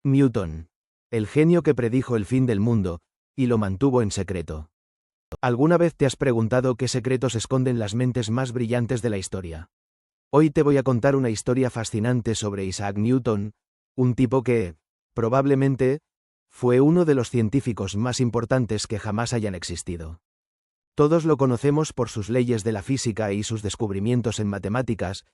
Newton. El genio que predijo el fin del mundo, y lo mantuvo en secreto. ¿Alguna vez te has preguntado qué secretos esconden las mentes más brillantes de la historia? Hoy te voy a contar una historia fascinante sobre Isaac Newton, un tipo que, probablemente, fue uno de los científicos más importantes que jamás hayan existido. Todos lo conocemos por sus leyes de la física y sus descubrimientos en matemáticas,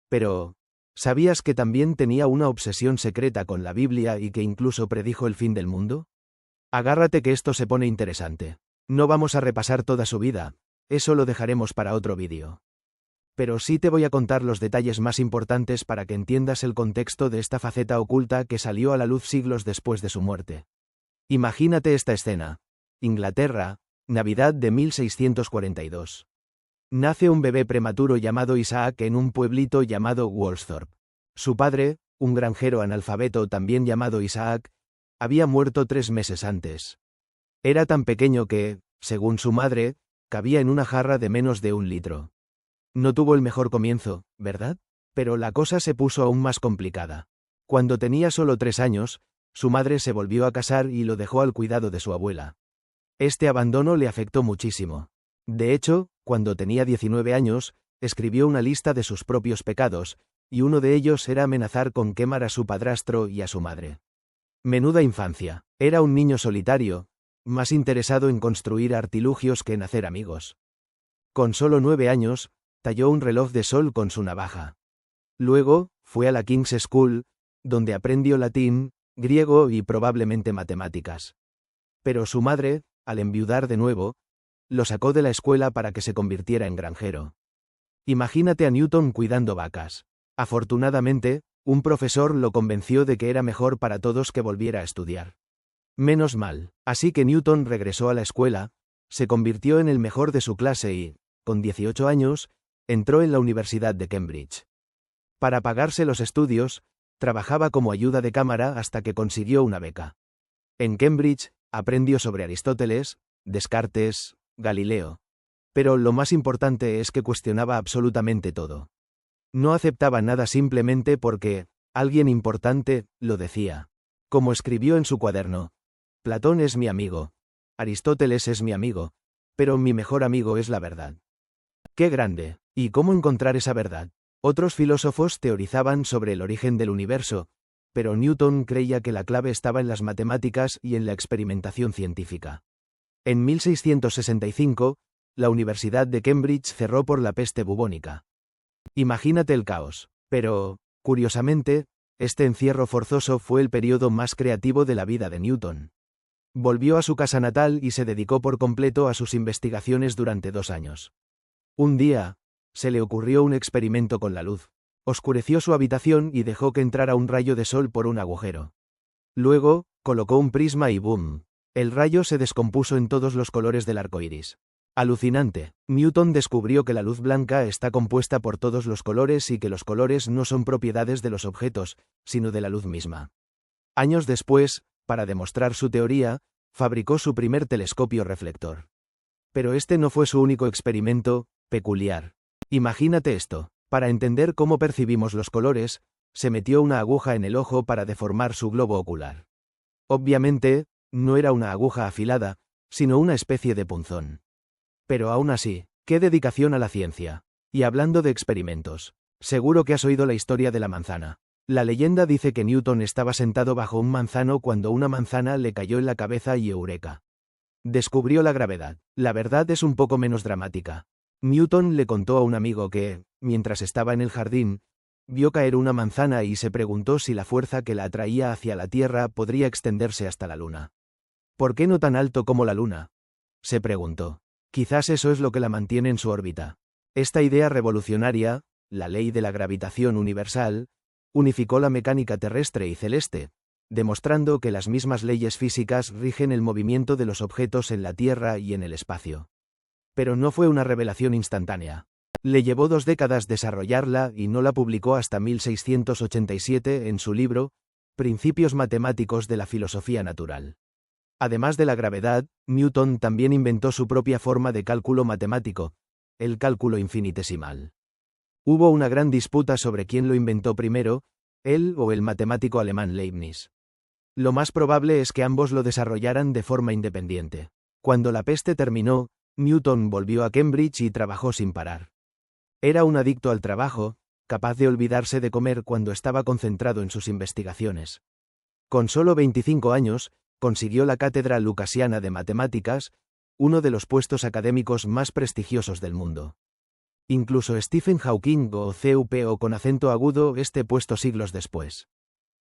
pero ¿sabías que también tenía una obsesión secreta con la Biblia y que incluso predijo el fin del mundo? Agárrate que esto se pone interesante. No vamos a repasar toda su vida, eso lo dejaremos para otro vídeo. Pero sí te voy a contar los detalles más importantes para que entiendas el contexto de esta faceta oculta que salió a la luz siglos después de su muerte. Imagínate esta escena. Inglaterra, Navidad de 1642. Nace un bebé prematuro llamado Isaac en un pueblito llamado Woolsthorpe. Su padre, un granjero analfabeto también llamado Isaac, había muerto 3 meses antes. Era tan pequeño que, según su madre, cabía en una jarra de menos de 1 litro. No tuvo el mejor comienzo, ¿verdad? Pero la cosa se puso aún más complicada. Cuando tenía solo 3 años, su madre se volvió a casar y lo dejó al cuidado de su abuela. Este abandono le afectó muchísimo. De hecho, cuando tenía 19 años, escribió una lista de sus propios pecados, y uno de ellos era amenazar con quemar a su padrastro y a su madre. Menuda infancia. Era un niño solitario, más interesado en construir artilugios que en hacer amigos. Con solo 9 años, talló un reloj de sol con su navaja. Luego, fue a la King's School, donde aprendió latín, griego y probablemente matemáticas. Pero su madre, al enviudar de nuevo, lo sacó de la escuela para que se convirtiera en granjero. Imagínate a Newton cuidando vacas. Afortunadamente, un profesor lo convenció de que era mejor para todos que volviera a estudiar. Menos mal, así que Newton regresó a la escuela, se convirtió en el mejor de su clase y, con 18 años, entró en la Universidad de Cambridge. Para pagarse los estudios, trabajaba como ayuda de cámara hasta que consiguió una beca. En Cambridge, aprendió sobre Aristóteles, Descartes, Galileo. Pero lo más importante es que cuestionaba absolutamente todo. No aceptaba nada simplemente porque alguien importante lo decía. Como escribió en su cuaderno: Platón es mi amigo, Aristóteles es mi amigo, pero mi mejor amigo es la verdad. ¡Qué grande! ¿Y cómo encontrar esa verdad? Otros filósofos teorizaban sobre el origen del universo, pero Newton creía que la clave estaba en las matemáticas y en la experimentación científica. En 1665, la Universidad de Cambridge cerró por la peste bubónica. Imagínate el caos. Pero, curiosamente, este encierro forzoso fue el periodo más creativo de la vida de Newton. Volvió a su casa natal y se dedicó por completo a sus investigaciones durante 2 años. Un día, se le ocurrió un experimento con la luz. Oscureció su habitación y dejó que entrara un rayo de sol por un agujero. Luego, colocó un prisma y ¡boom! El rayo se descompuso en todos los colores del arco iris. Alucinante. Newton descubrió que la luz blanca está compuesta por todos los colores y que los colores no son propiedades de los objetos, sino de la luz misma. Años después, para demostrar su teoría, fabricó su primer telescopio reflector. Pero este no fue su único experimento peculiar. Imagínate esto. Para entender cómo percibimos los colores, se metió una aguja en el ojo para deformar su globo ocular. Obviamente, no era una aguja afilada, sino una especie de punzón. Pero aún así, ¡qué dedicación a la ciencia! Y hablando de experimentos, seguro que has oído la historia de la manzana. La leyenda dice que Newton estaba sentado bajo un manzano cuando una manzana le cayó en la cabeza y ¡eureka! Descubrió la gravedad. La verdad es un poco menos dramática. Newton le contó a un amigo que, mientras estaba en el jardín, vio caer una manzana y se preguntó si la fuerza que la atraía hacia la Tierra podría extenderse hasta la Luna. ¿Por qué no tan alto como la Luna?, se preguntó. Quizás eso es lo que la mantiene en su órbita. Esta idea revolucionaria, la ley de la gravitación universal, unificó la mecánica terrestre y celeste, demostrando que las mismas leyes físicas rigen el movimiento de los objetos en la Tierra y en el espacio. Pero no fue una revelación instantánea. Le llevó 2 décadas desarrollarla y no la publicó hasta 1687 en su libro, Principios matemáticos de la filosofía natural. Además de la gravedad, Newton también inventó su propia forma de cálculo matemático, el cálculo infinitesimal. Hubo una gran disputa sobre quién lo inventó primero, él o el matemático alemán Leibniz. Lo más probable es que ambos lo desarrollaran de forma independiente. Cuando la peste terminó, Newton volvió a Cambridge y trabajó sin parar. Era un adicto al trabajo, capaz de olvidarse de comer cuando estaba concentrado en sus investigaciones. Con solo 25 años, consiguió la cátedra lucasiana de matemáticas, uno de los puestos académicos más prestigiosos del mundo. Incluso Stephen Hawking o CUPO con acento agudo este puesto siglos después.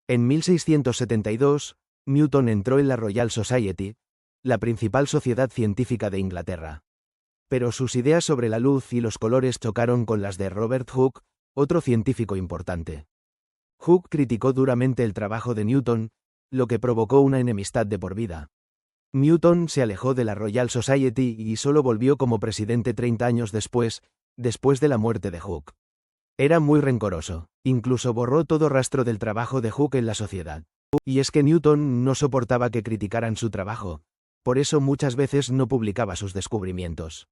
En 1672, Newton entró en la Royal Society, la principal sociedad científica de Inglaterra. Pero sus ideas sobre la luz y los colores chocaron con las de Robert Hooke, otro científico importante. Hooke criticó duramente el trabajo de Newton, lo que provocó una enemistad de por vida. Newton se alejó de la Royal Society y solo volvió como presidente 30 años después de la muerte de Hooke. Era muy rencoroso, incluso borró todo rastro del trabajo de Hooke en la sociedad. Y es que Newton no soportaba que criticaran su trabajo, por eso muchas veces no publicaba sus descubrimientos.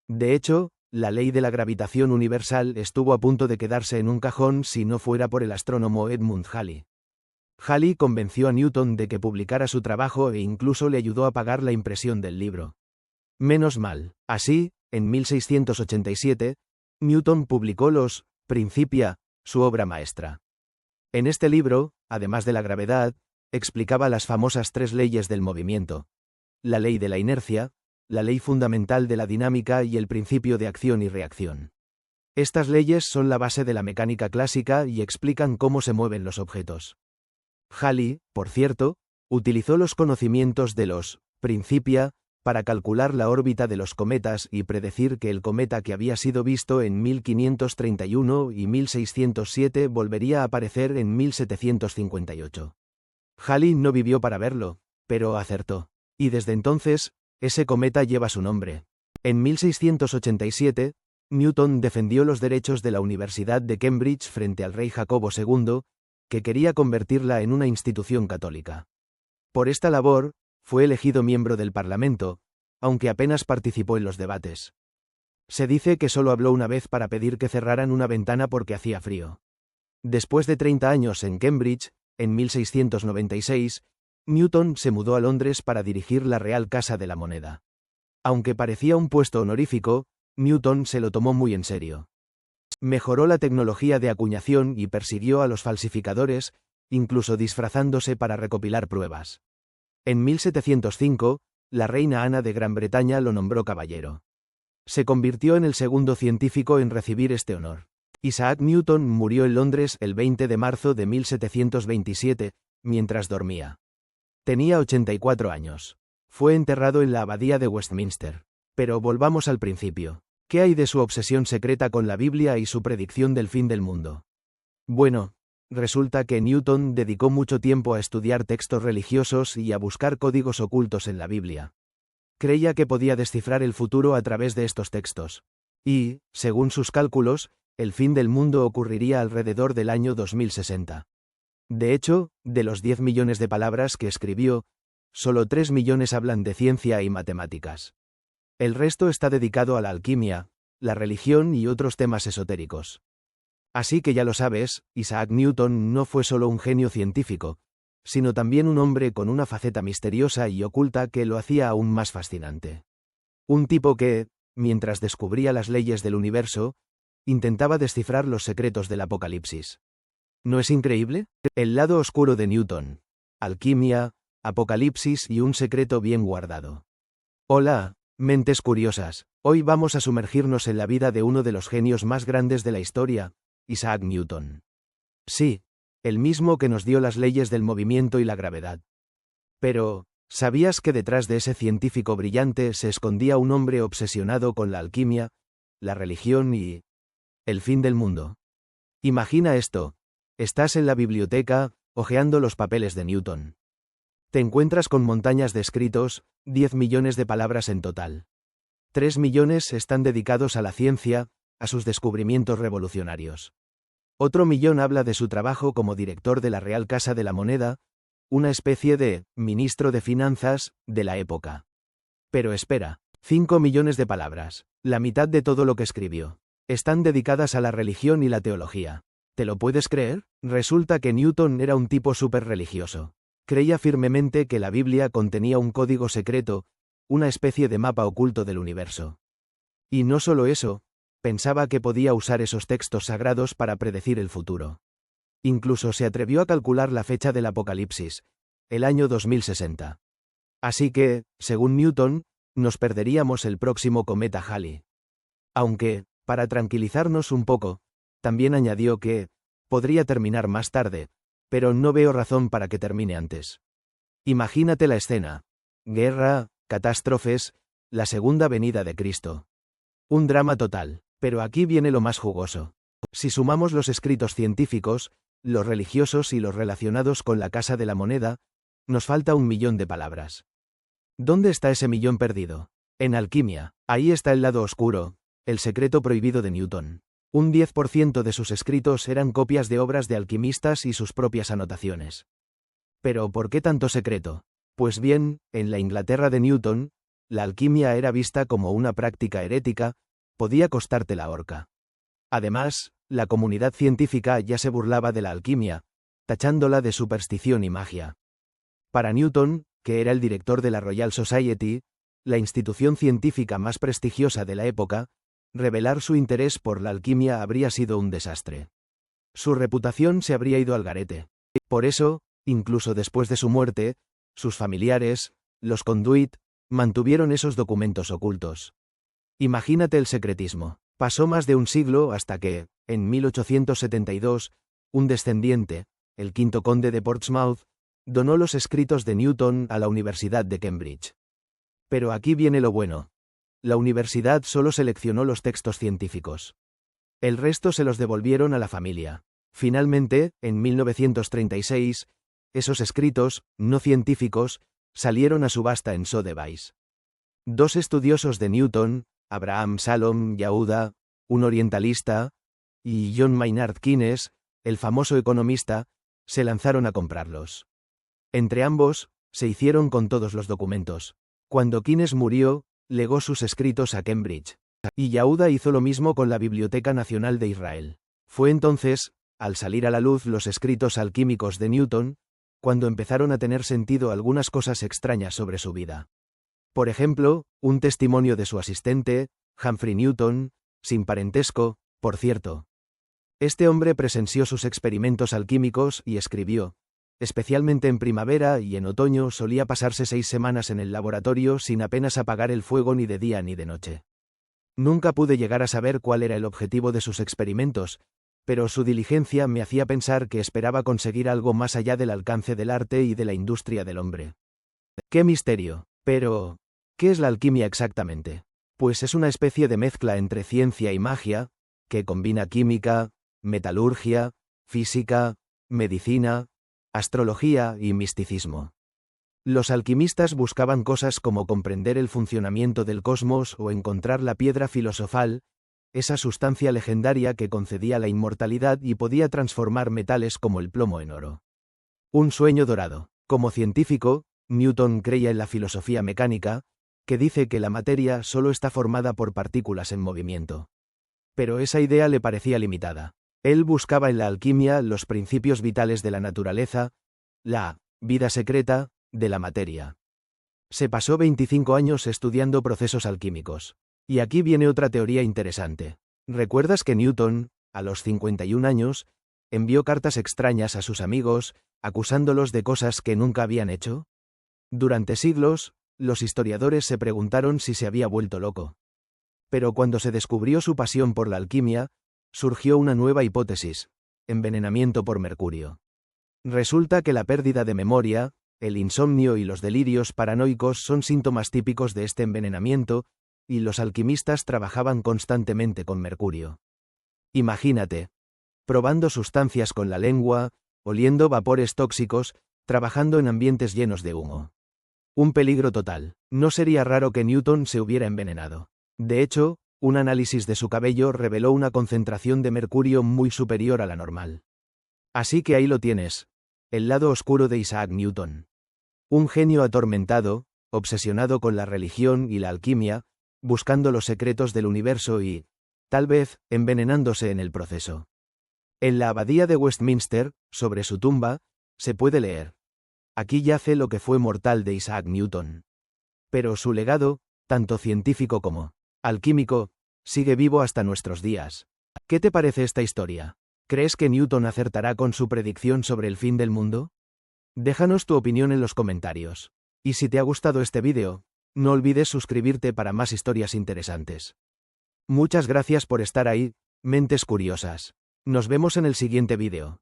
De hecho, la ley de la gravitación universal estuvo a punto de quedarse en un cajón si no fuera por el astrónomo Edmund Halley. Halley convenció a Newton de que publicara su trabajo e incluso le ayudó a pagar la impresión del libro. Menos mal. Así, en 1687, Newton publicó los Principia, su obra maestra. En este libro, además de la gravedad, explicaba las famosas 3 leyes del movimiento: la ley de la inercia, la ley fundamental de la dinámica y el principio de acción y reacción. Estas leyes son la base de la mecánica clásica y explican cómo se mueven los objetos. Halley, por cierto, utilizó los conocimientos de los Principia para calcular la órbita de los cometas y predecir que el cometa que había sido visto en 1531 y 1607 volvería a aparecer en 1758. Halley no vivió para verlo, pero acertó. Y desde entonces, ese cometa lleva su nombre. En 1687, Newton defendió los derechos de la Universidad de Cambridge frente al rey Jacobo II, que quería convertirla en una institución católica. Por esta labor, fue elegido miembro del Parlamento, aunque apenas participó en los debates. Se dice que solo habló una vez para pedir que cerraran una ventana porque hacía frío. Después de 30 años en Cambridge, en 1696, Newton se mudó a Londres para dirigir la Real Casa de la Moneda. Aunque parecía un puesto honorífico, Newton se lo tomó muy en serio. Mejoró la tecnología de acuñación y persiguió a los falsificadores, incluso disfrazándose para recopilar pruebas. En 1705, la reina Ana de Gran Bretaña lo nombró caballero. Se convirtió en el segundo científico en recibir este honor. Isaac Newton murió en Londres el 20 de marzo de 1727, mientras dormía. Tenía 84 años. Fue enterrado en la abadía de Westminster. Pero volvamos al principio. ¿Qué hay de su obsesión secreta con la Biblia y su predicción del fin del mundo? Bueno, resulta que Newton dedicó mucho tiempo a estudiar textos religiosos y a buscar códigos ocultos en la Biblia. Creía que podía descifrar el futuro a través de estos textos. Y, según sus cálculos, el fin del mundo ocurriría alrededor del año 2060. De hecho, de los 10 millones de palabras que escribió, solo 3 millones hablan de ciencia y matemáticas. El resto está dedicado a la alquimia, la religión y otros temas esotéricos. Así que ya lo sabes, Isaac Newton no fue solo un genio científico, sino también un hombre con una faceta misteriosa y oculta que lo hacía aún más fascinante. Un tipo que, mientras descubría las leyes del universo, intentaba descifrar los secretos del Apocalipsis. ¿No es increíble? El lado oscuro de Newton. Alquimia, Apocalipsis y un secreto bien guardado. Hola, mentes curiosas. Hoy vamos a sumergirnos en la vida de uno de los genios más grandes de la historia, Isaac Newton. Sí, el mismo que nos dio las leyes del movimiento y la gravedad. Pero, ¿sabías que detrás de ese científico brillante se escondía un hombre obsesionado con la alquimia, la religión y el fin del mundo? Imagina esto. Estás en la biblioteca, hojeando los papeles de Newton. Te encuentras con montañas de escritos, 10 millones de palabras en total. 3 millones están dedicados a la ciencia, a sus descubrimientos revolucionarios. Otro millón habla de su trabajo como director de la Real Casa de la Moneda, una especie de ministro de finanzas de la época. Pero espera, 5 millones de palabras, la mitad de todo lo que escribió, están dedicadas a la religión y la teología. ¿Te lo puedes creer? Resulta que Newton era un tipo súper religioso. Creía firmemente que la Biblia contenía un código secreto, una especie de mapa oculto del universo. Y no solo eso, pensaba que podía usar esos textos sagrados para predecir el futuro. Incluso se atrevió a calcular la fecha del Apocalipsis, el año 2060. Así que, según Newton, nos perderíamos el próximo cometa Halley. Aunque, para tranquilizarnos un poco, también añadió que podría terminar más tarde, pero no veo razón para que termine antes. Imagínate la escena. Guerra, catástrofes, la segunda venida de Cristo. Un drama total. Pero aquí viene lo más jugoso. Si sumamos los escritos científicos, los religiosos y los relacionados con la Casa de la Moneda, nos falta 1.000.000 de palabras. ¿Dónde está ese millón perdido? En alquimia. Ahí está el lado oscuro, el secreto prohibido de Newton. Un 10% de sus escritos eran copias de obras de alquimistas y sus propias anotaciones. Pero ¿por qué tanto secreto? Pues bien, en la Inglaterra de Newton, la alquimia era vista como una práctica herética, podía costarte la horca. Además, la comunidad científica ya se burlaba de la alquimia, tachándola de superstición y magia. Para Newton, que era el director de la Royal Society, la institución científica más prestigiosa de la época, revelar su interés por la alquimia habría sido un desastre. Su reputación se habría ido al garete. Por eso, incluso después de su muerte, sus familiares, los Conduit, mantuvieron esos documentos ocultos. Imagínate el secretismo. Pasó más de un siglo hasta que, en 1872, un descendiente, el quinto conde de Portsmouth, donó los escritos de Newton a la Universidad de Cambridge. Pero aquí viene lo bueno. La universidad solo seleccionó los textos científicos. El resto se los devolvieron a la familia. Finalmente, en 1936, esos escritos, no científicos, salieron a subasta en Sotheby's. Dos estudiosos de Newton, Abraham Salom Yehuda, un orientalista, y John Maynard Keynes, el famoso economista, se lanzaron a comprarlos. Entre ambos, se hicieron con todos los documentos. Cuando Keynes murió, legó sus escritos a Cambridge. Y Yehuda hizo lo mismo con la Biblioteca Nacional de Israel. Fue entonces, al salir a la luz los escritos alquímicos de Newton, cuando empezaron a tener sentido algunas cosas extrañas sobre su vida. Por ejemplo, un testimonio de su asistente, Humphrey Newton, sin parentesco, por cierto. Este hombre presenció sus experimentos alquímicos y escribió: especialmente en primavera y en otoño solía pasarse 6 semanas en el laboratorio sin apenas apagar el fuego ni de día ni de noche. Nunca pude llegar a saber cuál era el objetivo de sus experimentos, pero su diligencia me hacía pensar que esperaba conseguir algo más allá del alcance del arte y de la industria del hombre. ¡Qué misterio! Pero, ¿qué es la alquimia exactamente? Pues es una especie de mezcla entre ciencia y magia, que combina química, metalurgia, física, medicina, astrología y misticismo. Los alquimistas buscaban cosas como comprender el funcionamiento del cosmos o encontrar la piedra filosofal, esa sustancia legendaria que concedía la inmortalidad y podía transformar metales como el plomo en oro. Un sueño dorado. Como científico, Newton creía en la filosofía mecánica, que dice que la materia solo está formada por partículas en movimiento. Pero esa idea le parecía limitada. Él buscaba en la alquimia los principios vitales de la naturaleza, la vida secreta de la materia. Se pasó 25 años estudiando procesos alquímicos. Y aquí viene otra teoría interesante. ¿Recuerdas que Newton, a los 51 años, envió cartas extrañas a sus amigos, acusándolos de cosas que nunca habían hecho? Durante siglos, los historiadores se preguntaron si se había vuelto loco. Pero cuando se descubrió su pasión por la alquimia, surgió una nueva hipótesis: envenenamiento por mercurio. Resulta que la pérdida de memoria, el insomnio y los delirios paranoicos son síntomas típicos de este envenenamiento, y los alquimistas trabajaban constantemente con mercurio. Imagínate, probando sustancias con la lengua, oliendo vapores tóxicos, trabajando en ambientes llenos de humo. Un peligro total. No sería raro que Newton se hubiera envenenado. De hecho, un análisis de su cabello reveló una concentración de mercurio muy superior a la normal. Así que ahí lo tienes. El lado oscuro de Isaac Newton. Un genio atormentado, obsesionado con la religión y la alquimia, buscando los secretos del universo y, tal vez, envenenándose en el proceso. En la abadía de Westminster, sobre su tumba, se puede leer: Aquí yace lo que fue mortal de Isaac Newton. Pero su legado, tanto científico como alquímico, sigue vivo hasta nuestros días. ¿Qué te parece esta historia? ¿Crees que Newton acertará con su predicción sobre el fin del mundo? Déjanos tu opinión en los comentarios. Y si te ha gustado este vídeo, no olvides suscribirte para más historias interesantes. Muchas gracias por estar ahí, mentes curiosas. Nos vemos en el siguiente vídeo.